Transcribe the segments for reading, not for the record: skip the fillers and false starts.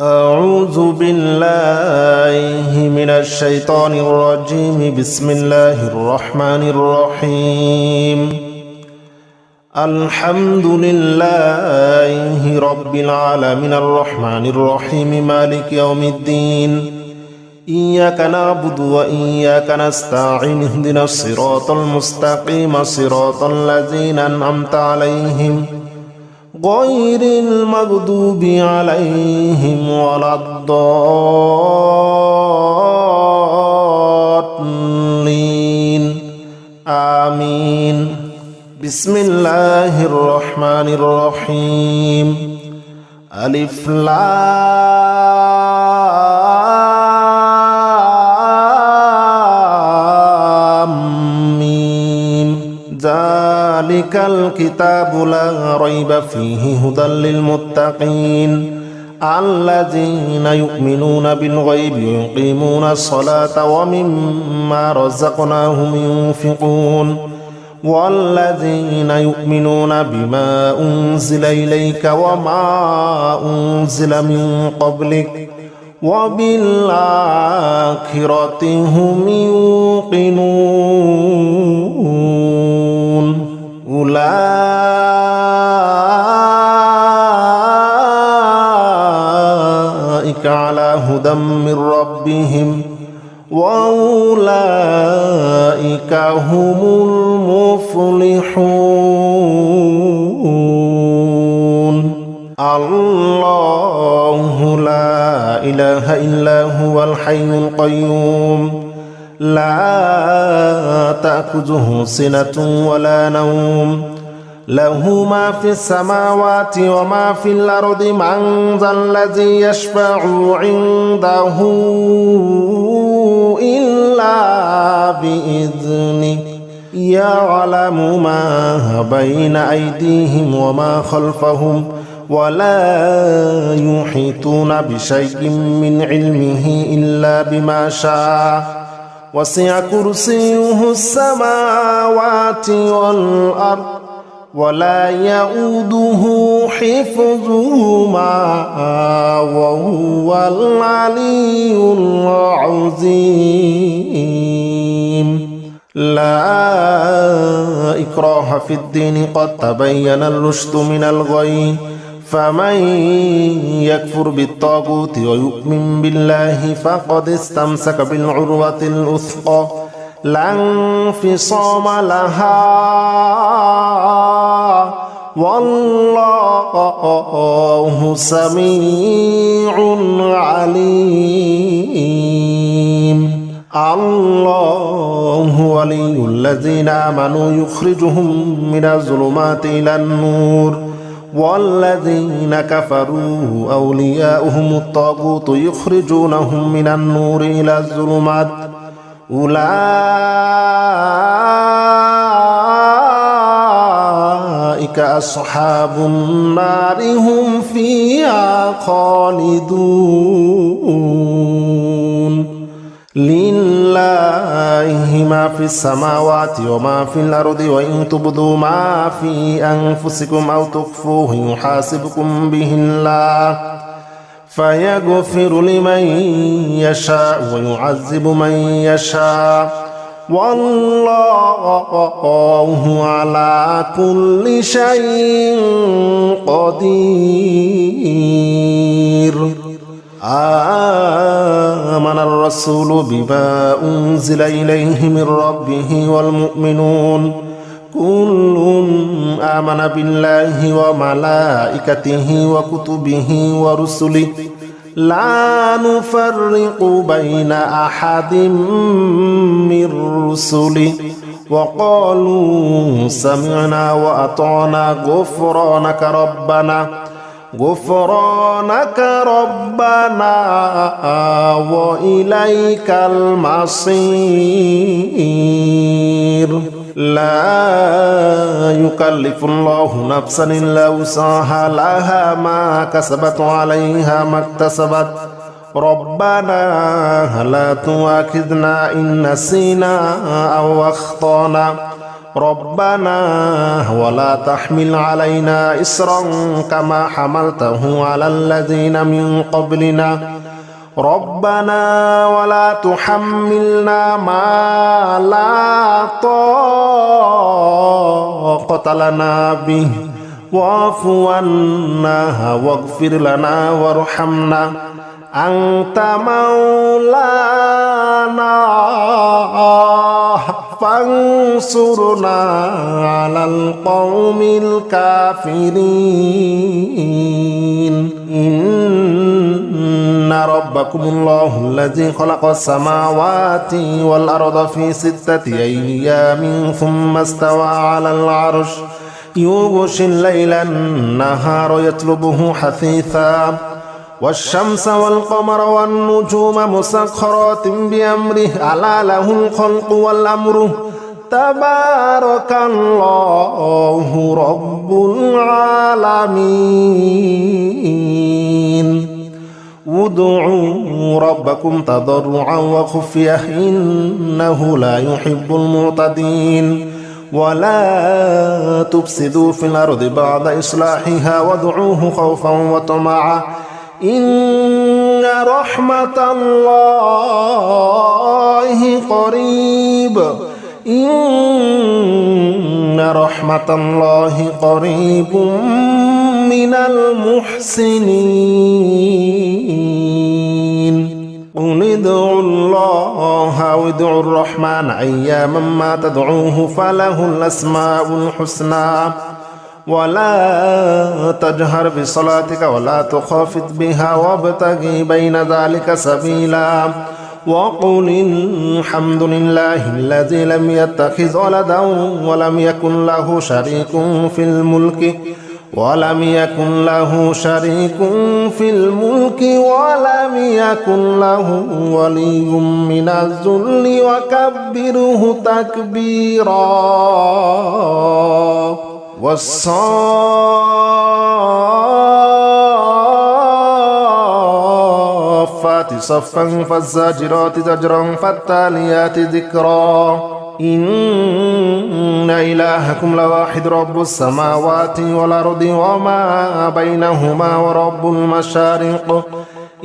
أعوذ بالله من الشيطان الرجيم. بسم الله الرحمن الرحيم. الحمد لله رب العالمين الرحمن الرحيم مالك يوم الدين. إياك نعبد وإياك نستعين. اهدنا الصراط المستقيم صراط الذين أنعمت عليهم غير المغضوب عليهم ولا الضالين آمين. بسم الله الرحمن الرحيم. ألف لام ميم. ذلك الكتاب لا ريب فيه هدى للمتقين الذين يؤمنون بالغيب ويقيمون الصلاة ومما رزقناهم ينفقون والذين يؤمنون بما أنزل إليك وما أنزل من قبلك وبالآخرة هم يوقنون. أولئك على هدى من ربهم وأولئك هم المفلحون. الله لا إله إلا هو الحي القيوم لا تأخذه سنة ولا نوم له ما في السماوات وما في الأرض. من ذا الذي يشفع عنده إلا بإذنه يعلم ما بين أيديهم وما خلفهم ولا يحيطون بشيء من علمه إلا بما شاء. وسع كرسيه السماوات والأرض ولا يؤوده حفظهما وهو العلي العظيم. لا إكراه في الدين قد تبين الرشد من الغي. فمن يكفر بالطاغوت ويؤمن بالله فقد استمسك بالعروة الوثقى لا انفصام لها والله سميع عليم. الله ولي الذين آمنوا يخرجهم من الظلمات إلى النور والذين كفروا أولياؤهم الطاغوت يخرجونهم من النور إلى الظلمات أولئك أصحاب النار هم فيها خالدون. لله ما في السماوات وما في الأرض وإن تبدوا ما في أنفسكم أو تخفوه يحاسبكم به الله فيغفر لمن يشاء ويعذب من يشاء والله على كل شيء قدير. آمن الرسول بما أنزل إليه من ربه والمؤمنون كل آمن بالله وملائكته وكتبه ورسله لا نفرق بين أحد من رسله وقالوا سمعنا وأطعنا غفرانك ربنا وإليك المصير. لا يكلف الله نفسا إلا وسعها لها ما كسبت عليها ما اكتسبت. ربنا لا تؤاخذنا إن نسينا أو أخطأنا ربنا ولا تحمل علينا إصرا كما حملته على الذين من قبلنا ربنا ولا تحملنا ما لا طاقة لنا به واعف عنا واغفر لنا وارحمنا أنت مولانا فانصرنا على القوم الكافرين إن ربكم الله الذي خلق السماوات والأرض في 6 أيام ثم استوى على العرش يغشي الليل النهار يطلبه حثيثا والشمس والقمر والنجوم مسخرات بأمره ألا له الخلق والأمر تبارك الله رب العالمين ادعوا ربكم تضرعا وخفية إنه لا يحب المعتدين ولا تفسدوا في الأرض بعد إصلاحها وادعوه خوفا وطمعا إن رحمة الله قريب إن رحمة الله قريب من المحسنين قل ادعوا الله أو ادعوا الرحمن أياما ما تدعوه فله الأسماء الحسنى ولا تجهر بصلاتك ولا تخافت بها وابتغ بين ذلك سبيلا وقل الحمد لله الذي لم يتخذ ولدا ولم يكن له شريك في الملك ولم يكن له ولي من الذل وكبره تكبيرا والصافات صفا فالزاجرات زجرا فالتاليات ذكرا إن إلهكم لواحد رب السماوات والأرض وما بينهما ورب المشارق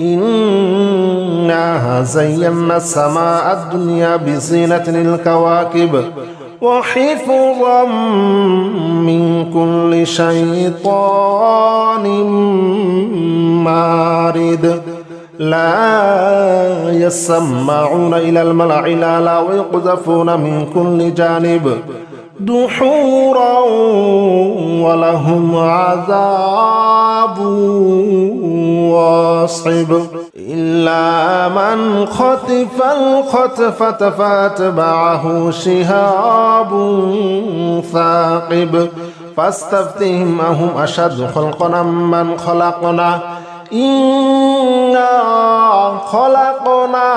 إنا زينا السماء الدنيا بزينة الكواكب وحفظا من كل شيطان مارد لا يسمعون إلى الملأ الأعلى ويقذفون من كل جانب دحورا ولهم عذاب واصب إلا من خطف الخطفة فاتبعه شهاب ثاقب فاستفتهم أهم أشد خلقا من خلقنا إنا خلقناهم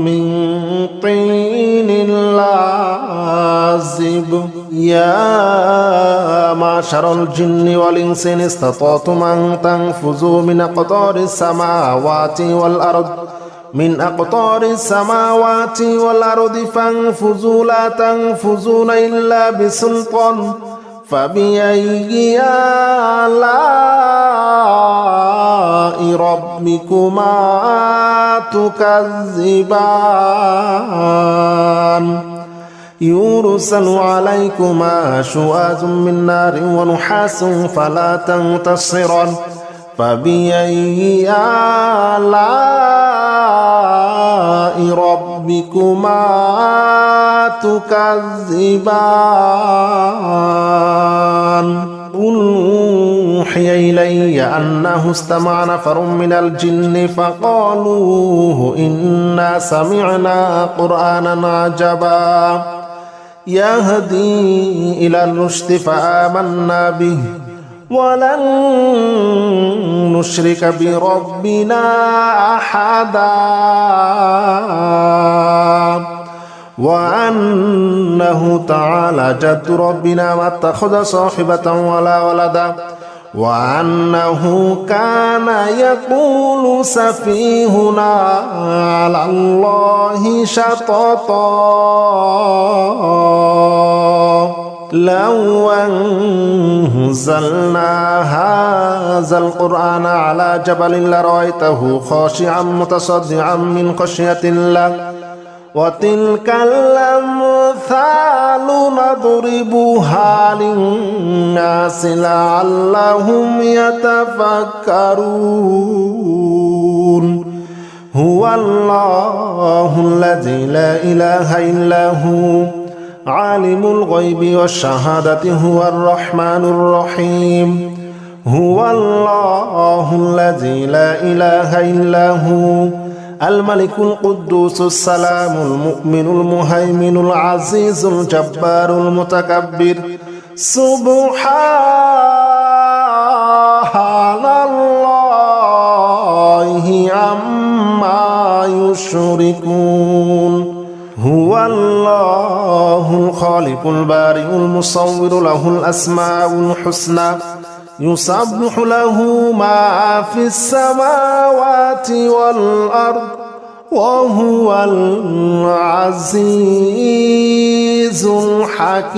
من طين لازب يا معشر الجن والإنس إن استطعتم أن تنفذوا من أقطار السماوات والأرض فانفذوا لا تنفذون إلا بسلطان فبأي آلاء ربكما تكذبان يرسل عليكما شواظ من نار ونحاس فلا تنتصران فبأي آلاء ربكما تكذبان قل أوحي إلي أنه استمع نفر من الجن فقالوا إنا سمعنا قرآنا عجبا يهدي إلى الرشد فآمنا به ولن نشرك بربنا أحدا وأنه تعالى جد ربنا ما اتخذ صاحبة ولا ولدا وأنه كان يقول سفيهنا على الله شططا لو أنزلنا هذا القرآن على جبل لرأيته خاشعا متصدعا من خشية الله وتلك الأمثال نضربها للناس لعلهم يتفكرون هو الله الذي لا إله إلا هو عالم الغيب والشهادة هو الرحمن الرحيم هو الله الذي لا إله إلا هو الملك القدوس السلام المؤمن المهيمن العزيز الجبار المتكبر سبحان الله عما يشركون هو الله الخالق البارئ المصور له الأسماء الحسنى يسبح له ما في السماوات والأرض وهو العزيز الحكيم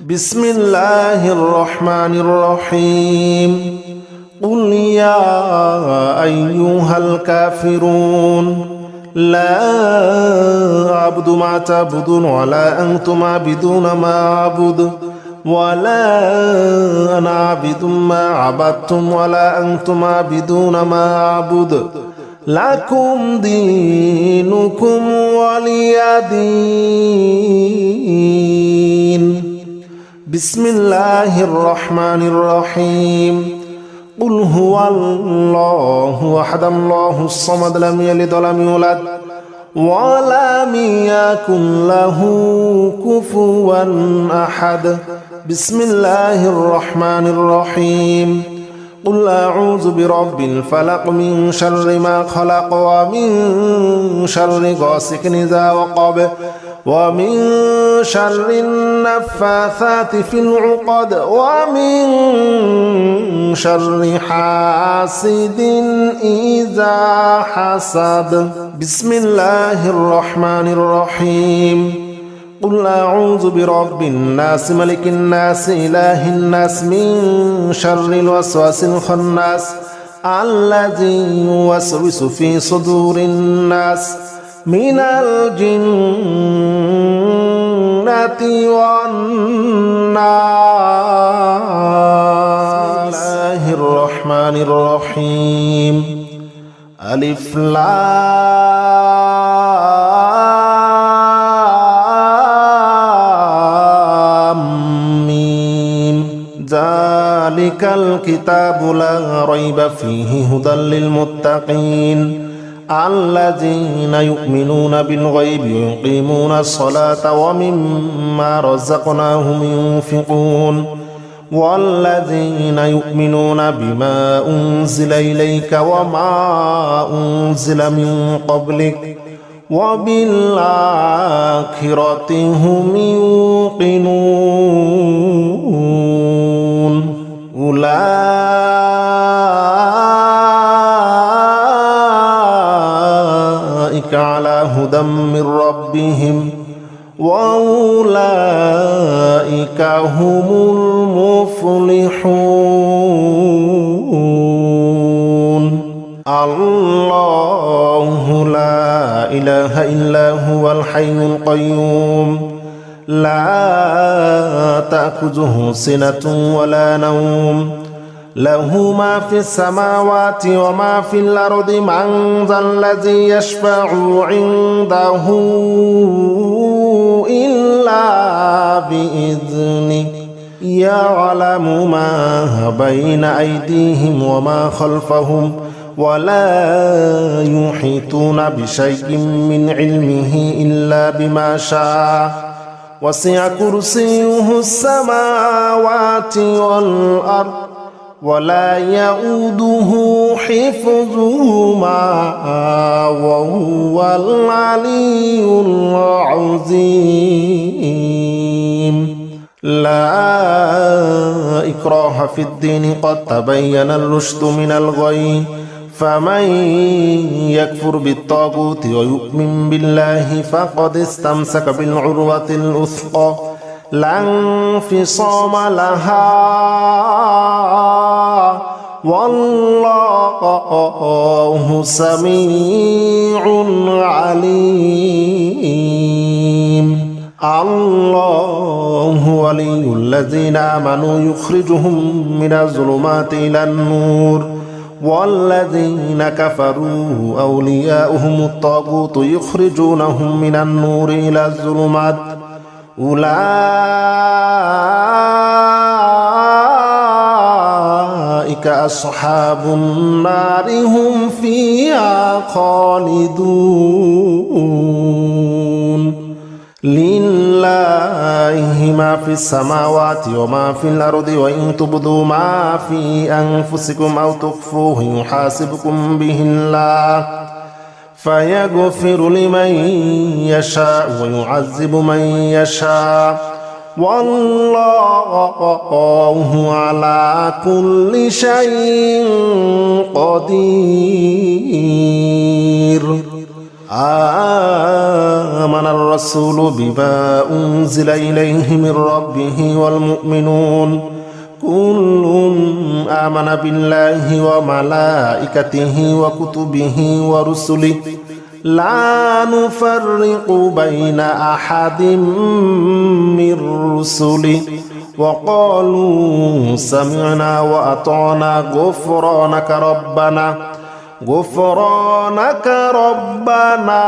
بسم الله الرحمن الرحيم قل يا أيها الكافرون لا أعبد ما تعبدون ولا أنتم عابدون ما أعبد ولا أنا عابد ما عبدتم ولا أنتم عابدون ما أعبد لكم دينكم ولي دين بسم الله الرحمن الرحيم قل هو الله أحد الله الصمد لم يلد ولم يولد ولم يكن له كفوا أحد بسم الله الرحمن الرحيم قل أعوذ برب الفلق من شر ما خلق ومن شر غاسق إذا وقب ومن شر النفاثات في العقد ومن شر حاسد إذا حسد بسم الله الرحمن الرحيم قل أعوذ برب الناس ملك الناس إله الناس من شر الوسواس الخناس الذي يوسوس في صدور الناس من الجنة والناس بسم الله الرحمن الرحيم ألف لام ميم ذلك الكتاب لا ريب فيه هدى للمتقين الذين يؤمنون بالغيب ويقيمون الصلاة ومما رزقناهم ينفقون والذين يؤمنون بما أنزل إليك وما أنزل من قبلك وبالآخرة هم يوقنون أولئك على هدى من ربهم وأولئك هم المفلحون الله لا إله إلا هو الحي القيوم لا تأخذه سنة ولا نوم له ما في السماوات وما في الأرض من ذا الذي يشفع عنده إلا بإذنه يعلم ما بين أيديهم وما خلفهم ولا يحيطون بشيء من علمه إلا بما شاء وسع كرسيه السماوات والأرض ولا يؤوده حفظهما وهو العلي العظيم لا إكراه في الدين قد تبين الرشد من الغي فمن يكفر بالطاغوت ويؤمن بالله فقد استمسك بالعروة الوثقى لا انفصام لها والله سميع عليم. الله ولي الذين آمنوا يخرجهم من الظلمات إلى النور والذين كفروا أولياؤهم الطاغوت يخرجونهم من النور إلى الظلمات أولئك أصحاب النار هم فيها خالدون. لله ما في السماوات وما في الأرض وإن تبدوا ما في أنفسكم أو تخفوه يحاسبكم به الله فيغفر لمن يشاء ويعذب من يشاء والله على كل شيء قدير. آمن الرسول بما أنزل إليه من ربه والمؤمنون كل آمن بالله وملائكته وكتبه ورسله لا نفرق بين أحد من رسله وقالوا سمعنا وأطعنا غفرانك ربنا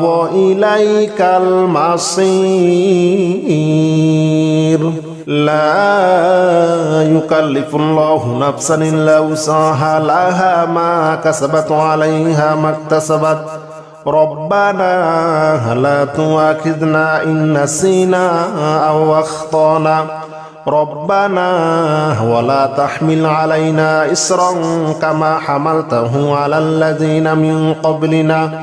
وإليك المصير. لا يكلف الله نفسا إلا وسعها لها ما كسبت عليها ما اكتسبت ربنا لا تؤاخذنا إن نسينا أو أخطأنا ربنا ولا تحمل علينا إصرا كما حملته على الذين من قبلنا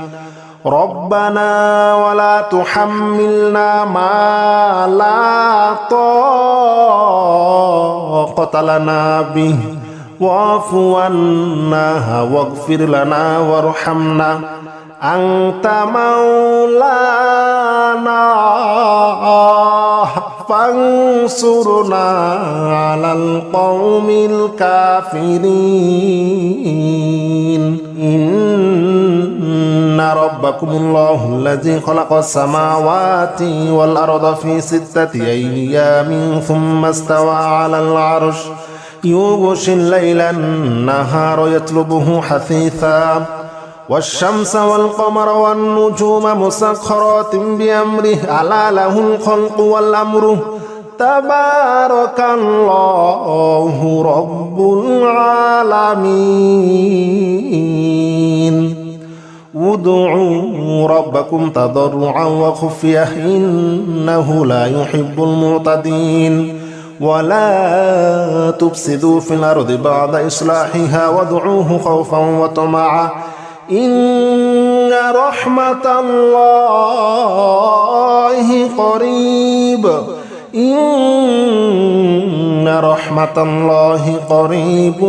ربنا ولا تحملنا ما لا طاقة لنا به واعف عنا واغفر لنا وارحمنا أنت مولانا فانصرنا على القوم الكافرين. إن ربكم الله الذي خلق السماوات والأرض في 6 أيام ثم استوى على العرش يغشي الليل النهار يطلبه حثيثا والشمس والقمر والنجوم مسخرات بأمره ألا له الخلق والأمر تبارك الله رب العالمين. ادعوا ربكم تضرعا وخفية إنه لا يحب المعتدين ولا تفسدوا في الأرض بعد إصلاحها وادعوه خوفا وطمعا إن رحمة الله قريب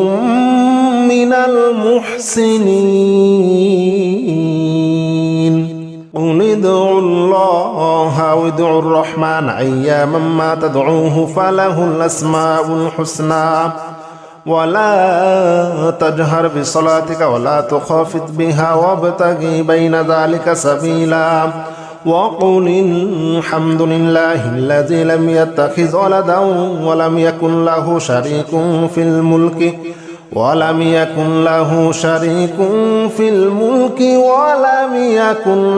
من المحسنين. قل ادعوا الله وادعوا الرحمن أياما ما تدعوه فله الأسماء الحسنى ولا تجهر بصلاتك ولا تخافت بها وابتغ بين ذلك سبيلا وقل الحمد لله الذي لم يتخذ ولدا ولم يكن له شريك في الملك ولم يكن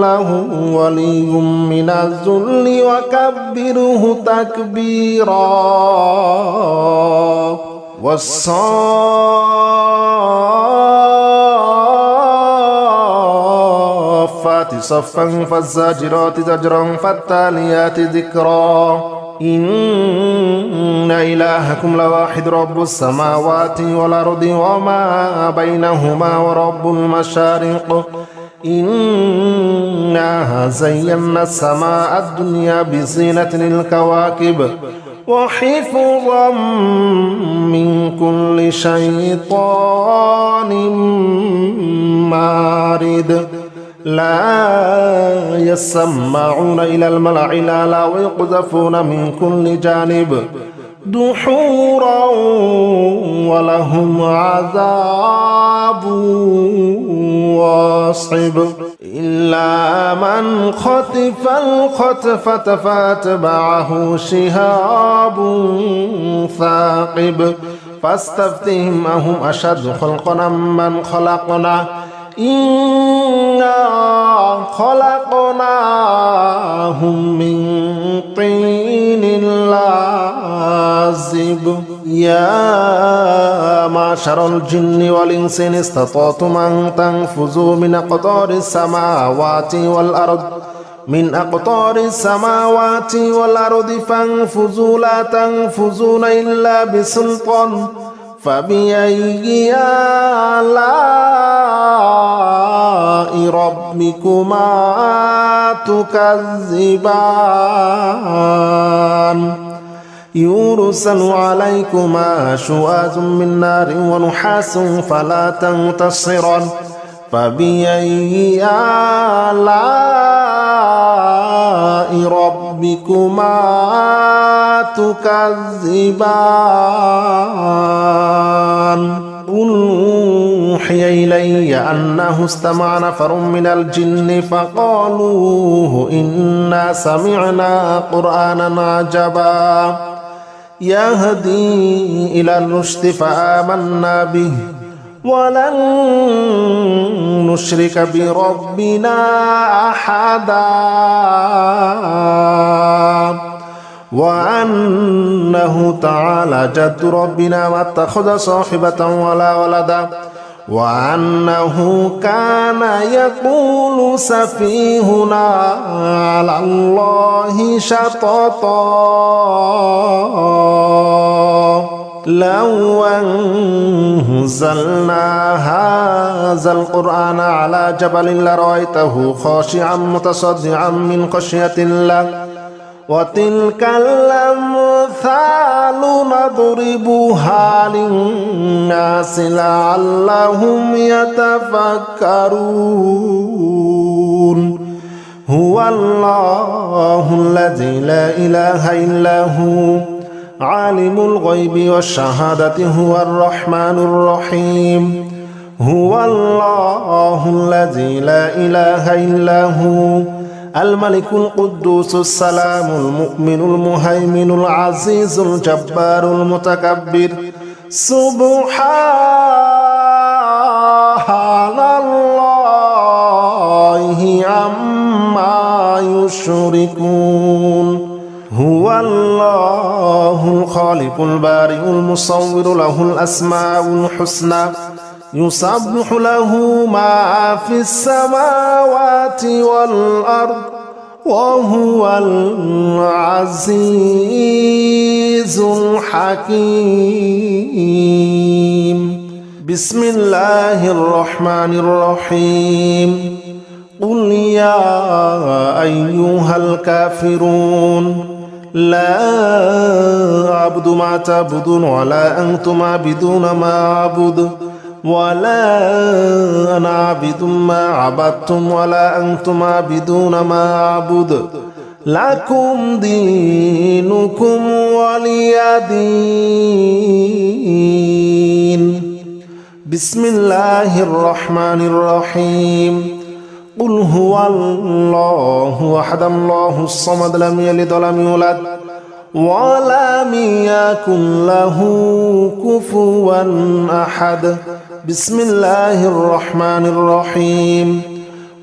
له ولي من الذل وكبره تكبيرا. والصافات صفا فالزاجرات زجرا فالتاليات ذكرا. إن إلهكم لواحد رب السماوات والأرض وما بينهما ورب المشارق إنا زينا السماء الدنيا بزينة الكواكب وحفظا من كل شيطان مارد لا يسمعون إلى الملأ الأعلى ويقذفون من كل جانب دحورا ولهم عذاب واصب إلا من خطف الخطفة فاتبعه شهاب ثاقب فاستفتهم أهم أشد خلقا أم من خلقنا إنا خلقناهم من طين لازب يا معشر الجن والإنس إن استطعتم أن تنفذوا من أقطار السماوات والأرض فانفذوا لا تنفذون إلا بسلطان فبأي آلاء ربكما تكذبان يرسل عليكما شواظ من نار ونحاس فلا تنتصران فبأي آلاء ربكما تكذبان قل أوحي إلي أنه استمع نفر من الجن فقالوا إنا سمعنا قرآنا عجبا يهدي إلى الرشد فآمنا به ولن نشرك بربنا أحدا وأنه تعالى جد ربنا ما اتخذ صاحبة ولا ولدا وأنه كان يقول سفيهنا على الله شططا لو أنزلنا هذا القرآن على جبل لرأيته خاشعا متصدعا من خشية الله وتلك الأمثال نضربها للناس لعلهم يتفكرون هو الله الذي لا إله إلا هو عالم الغيب والشهادة هو الرحمن الرحيم هو الله الذي لا إله إلا هو الملك القدوس السلام المؤمن المهيمن العزيز الجبار المتكبر سبحان الله عما يشركون هو الله الخالق البارئ المصور له الأسماء الحسنى يسبح له ما في السماوات والأرض وهو العزيز الحكيم بسم الله الرحمن الرحيم قل يا أيها الكافرون لا أعبد ما تعبدون ولا أنتم عابدون ما أعبد ولا أنا عابد ما عبدتم ولا أنتم عابدون ما أعبد لكم دينكم ولي دين بسم الله الرحمن الرحيم قل هو الله أحد الله الصمد لم يلد ولم يولد ولم يكن له كفوا أحد بسم الله الرحمن الرحيم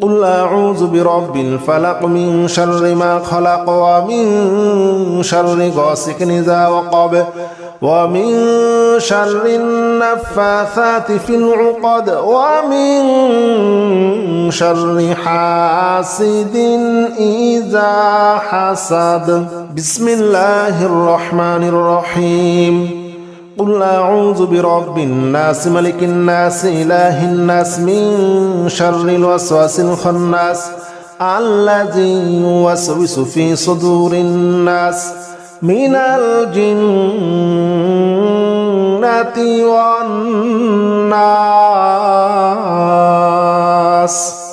قل أعوذ برب الفلق من شر ما خلق ومن شر غاسق إذا وقب ومن شر النفاثات في العقد ومن شر حاسد إذا حسد بسم الله الرحمن الرحيم قل أعوذ برب الناس ملك الناس إله الناس من شر الوسواس الخناس الذي يوسوس في صدور الناس من الجنة والناس